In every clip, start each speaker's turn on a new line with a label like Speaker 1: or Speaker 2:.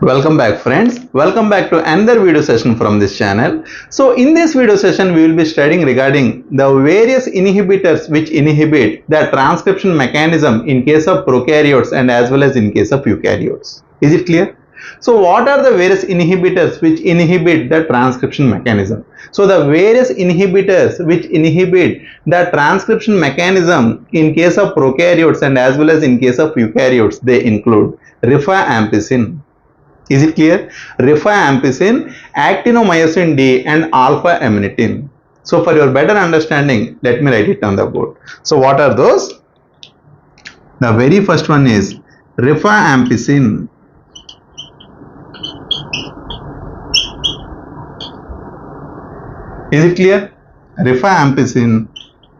Speaker 1: Welcome back friends. Welcome back to another video session from this channel. So in this video session we will be studying regarding the various inhibitors which inhibit the transcription mechanism in case of prokaryotes and as well as in case of eukaryotes. Is it clear? So what are the various inhibitors which inhibit the transcription mechanism? So the various inhibitors which inhibit the transcription mechanism in case of prokaryotes and as well as in case of eukaryotes, they include rifampicin. Is it clear? Rifampicin, actinomyosin D and alpha amanitin. So for your better understanding, let me write it on the board. So what are those? The very first one is rifampicin. Is it clear? Rifampicin,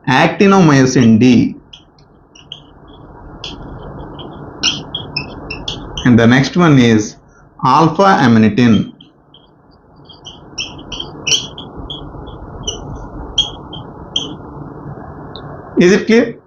Speaker 1: actinomyosin D. And the next one is alpha amanitin. Is it clear?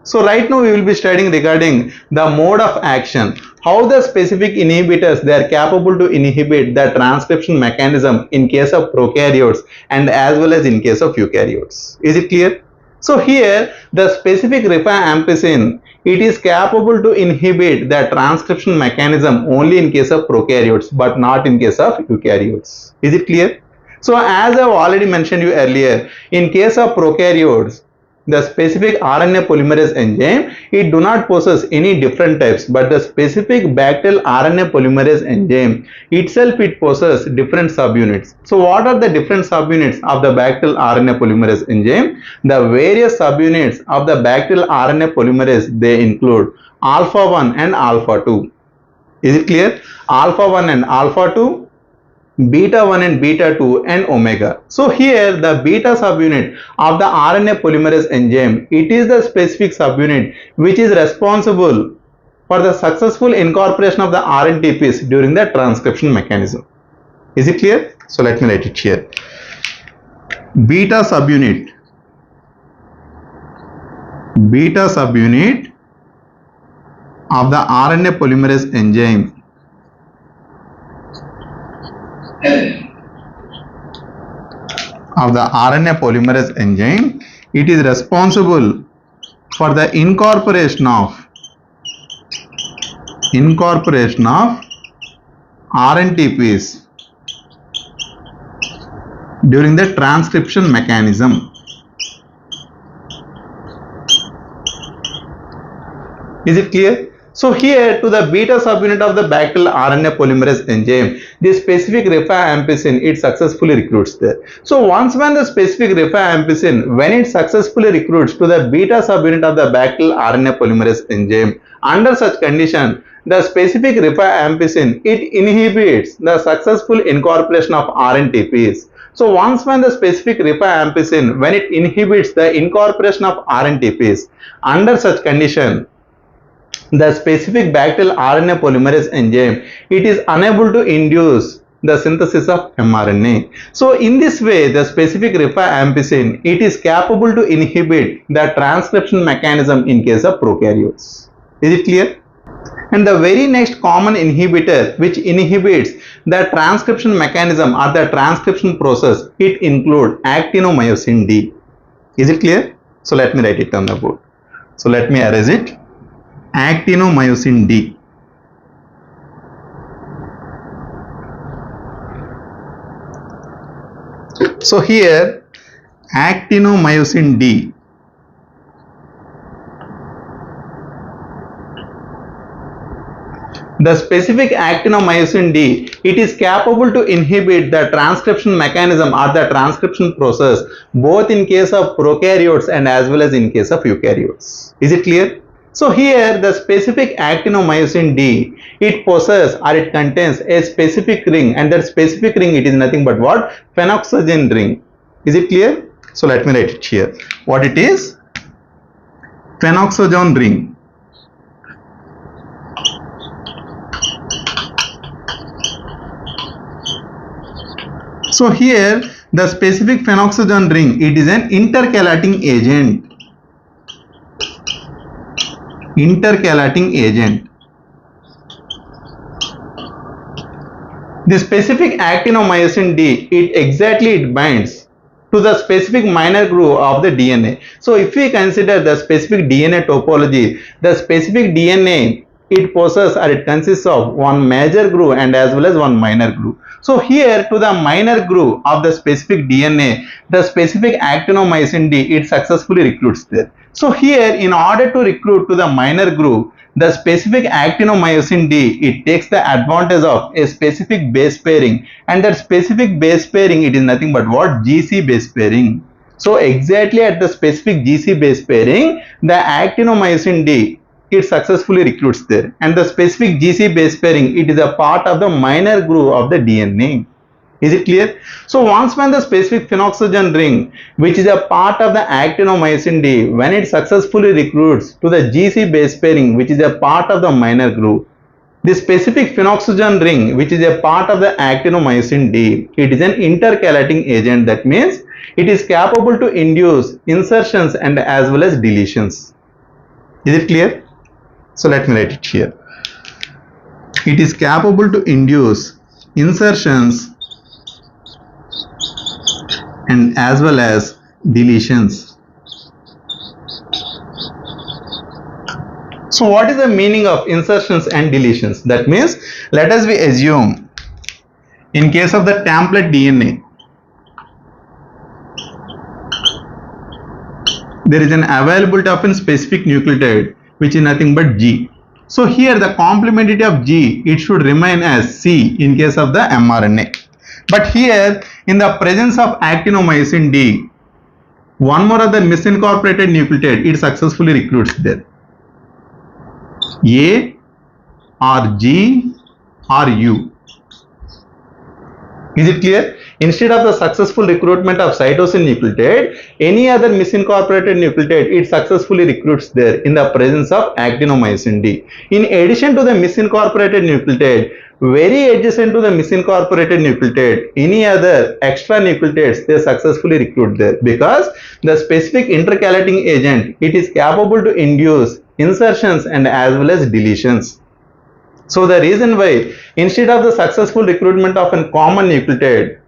Speaker 1: So right now we will be studying regarding the mode of action, how the specific inhibitors they are capable to inhibit the transcription mechanism in case of prokaryotes and as well as in case of eukaryotes. Is it clear? So here the specific rifampicin, it is capable to inhibit the transcription mechanism only in case of prokaryotes but not in case of eukaryotes. Is it clear? So as I have already mentioned you earlier, in case of prokaryotes, the specific RNA polymerase enzyme, it do not possess any different types, but the specific bacterial RNA polymerase enzyme itself it possesses different subunits. So what are the different subunits of the bacterial RNA polymerase enzyme? The various subunits of the bacterial RNA polymerase, they include alpha 1 and alpha 2. Is it clear? Alpha 1 and alpha 2, beta 1 and beta 2 and omega. So here the beta subunit of the RNA polymerase enzyme, it is the specific subunit which is responsible for the successful incorporation of the RNTPs during the transcription mechanism. Is it clear? So let me write it here. Beta subunit of the RNA polymerase enzyme it is responsible for the incorporation of RNTPs during the transcription mechanism. Is it clear? So here to the beta subunit of the bacterial RNA polymerase enzyme, the specific rifampicin it successfully recruits there. So once when the specific rifampicin, when it successfully recruits to the beta subunit of the bacterial RNA polymerase enzyme, under such condition, the specific rifampicin it inhibits the successful incorporation of RNTPs. So once when the specific rifampicin, when it inhibits the incorporation of RNTPs, under such condition, the specific bacterial RNA polymerase enzyme, it is unable to induce the synthesis of mRNA. So in this way, the specific rifampicin, it is capable to inhibit the transcription mechanism in case of prokaryotes. Is it clear? And the very next common inhibitor which inhibits the transcription mechanism or the transcription process, it includes actinomyosin D. Is it clear? So let me write it on the board. So let me erase it. Actinomyosin D. So here actinomyosin D, the specific actinomyosin D, it is capable to inhibit the transcription mechanism or the transcription process both in case of prokaryotes and as well as in case of eukaryotes. Is it clear? So here the specific actinomyosin D, it possesses or it contains a specific ring, and that specific ring it is nothing but what? Phenoxygen ring. Is it clear? So let me write it here. What it is? Phenoxygen ring. So here the specific phenoxygen ring, it is an intercalating agent. The specific actinomyosin D, it binds to the specific minor groove of the DNA. So if we consider the specific DNA topology, the specific DNA, it possesses or it consists of one major groove and as well as one minor groove. So here to the minor groove of the specific DNA, the specific actinomyosin D, it successfully recruits there. So here in order to recruit to the minor groove, the specific actinomyosin D, it takes the advantage of a specific base pairing, and that specific base pairing, it is nothing but what? GC base pairing. So exactly at the specific GC base pairing, the actinomyosin D, it successfully recruits there, and the specific GC base pairing, it is a part of the minor groove of the DNA. Is it clear? So once when the specific phenoxygen ring, which is a part of the actinomyosin D, when it successfully recruits to the GC base pairing, which is a part of the minor groove, the specific phenoxygen ring, which is a part of the actinomyosin D, it is an intercalating agent. That means it is capable to induce insertions and as well as deletions. Is it clear? So let me write it here. It is capable to induce insertions and as well as deletions. So what is the meaning of insertions and deletions? That means let us assume in case of the template DNA, there is an availability of a specific nucleotide which is nothing but G. So here the complementarity of G, it should remain as C in case of the mRNA. But here in the presence of actinomyosin D, one more other misincorporated nucleotide, it successfully recruits there. A or G or U. Is it clear? Instead of the successful recruitment of cytosine nucleotide, any other misincorporated nucleotide, it successfully recruits there in the presence of actinomyosin D. In addition to the misincorporated nucleotide, very adjacent to the misincorporated nucleotide, any other extra nucleotides, they successfully recruit there, because the specific intercalating agent, it is capable to induce insertions and as well as deletions. So the reason why instead of the successful recruitment of a common nucleotide,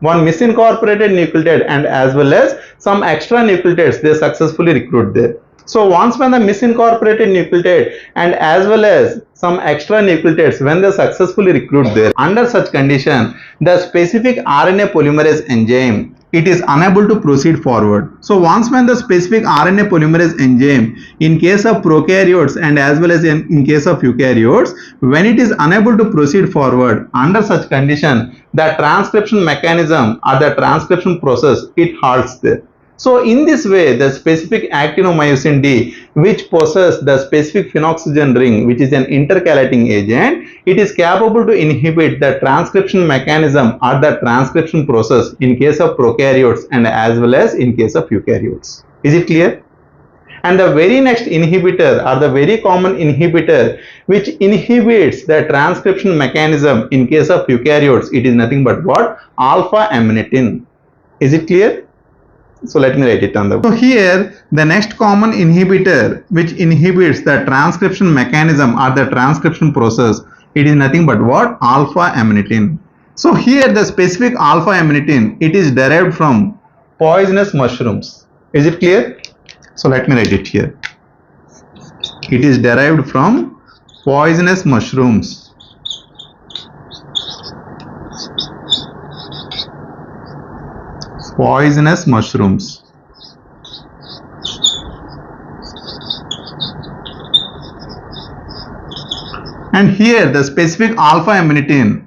Speaker 1: one misincorporated nucleotide and as well as some extra nucleotides, they successfully recruit there. So once when the misincorporated nucleotide and as well as some extra nucleotides, when they successfully recruit there, under such condition, the specific RNA polymerase enzyme, it is unable to proceed forward. So once when the specific RNA polymerase enzyme, in case of prokaryotes and as well as in case of eukaryotes, when it is unable to proceed forward, under such condition, the transcription mechanism or the transcription process, it halts there. So in this way, the specific actinomyosin D, which possesses the specific phenoxygen ring, which is an intercalating agent, it is capable to inhibit the transcription mechanism or the transcription process in case of prokaryotes and as well as in case of eukaryotes. Is it clear? And the very next inhibitor or the very common inhibitor which inhibits the transcription mechanism in case of eukaryotes, it is nothing but what? Alpha amanitin. Is it clear? So let me write it on the. So here the next common inhibitor which inhibits the transcription mechanism or the transcription process, it is nothing but what? Alpha amanitin. So here the specific alpha amanitin, it is derived from poisonous mushrooms. Is it clear? So let me write it here. It is derived from poisonous mushrooms. Poisonous mushrooms. And here the specific alpha amanitin,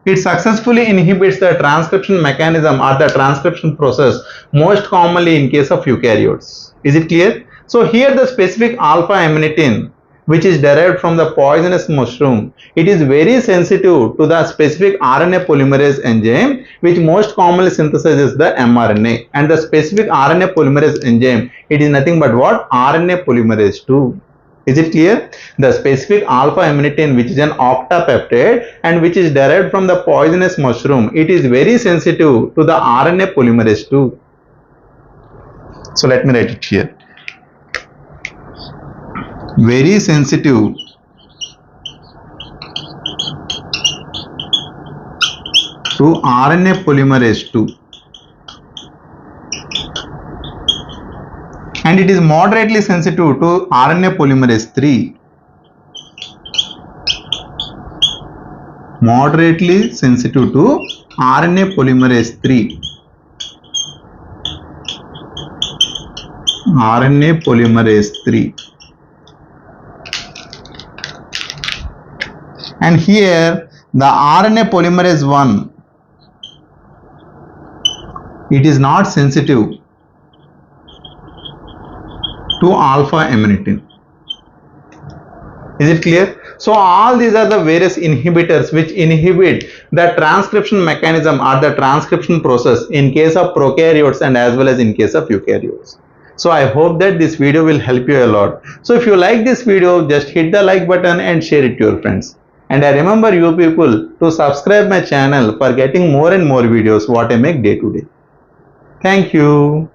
Speaker 1: it successfully inhibits the transcription mechanism or the transcription process, most commonly in case of eukaryotes. Is it clear? So here the specific alpha amanitin, which is derived from the poisonous mushroom, it is very sensitive to the specific RNA polymerase enzyme, which most commonly synthesizes the mRNA. And the specific RNA polymerase enzyme, it is nothing but what? RNA polymerase 2. Is it clear? The specific alpha amanitin, which is an octapeptide and which is derived from the poisonous mushroom, it is very sensitive to the RNA polymerase 2. So let me write it here. Very sensitive to RNA polymerase 2. And it is moderately sensitive to RNA polymerase 3. Moderately sensitive to RNA polymerase 3. RNA polymerase 3. And here the RNA polymerase 1, it is not sensitive to alpha amanitin. Is it clear? So all these are the various inhibitors which inhibit the transcription mechanism or the transcription process in case of prokaryotes and as well as in case of eukaryotes. So I hope that this video will help you a lot. So if you like this video, just hit the like button and share it to your friends. And I remember you people to subscribe my channel for getting more and more videos what I make day to day. Thank you.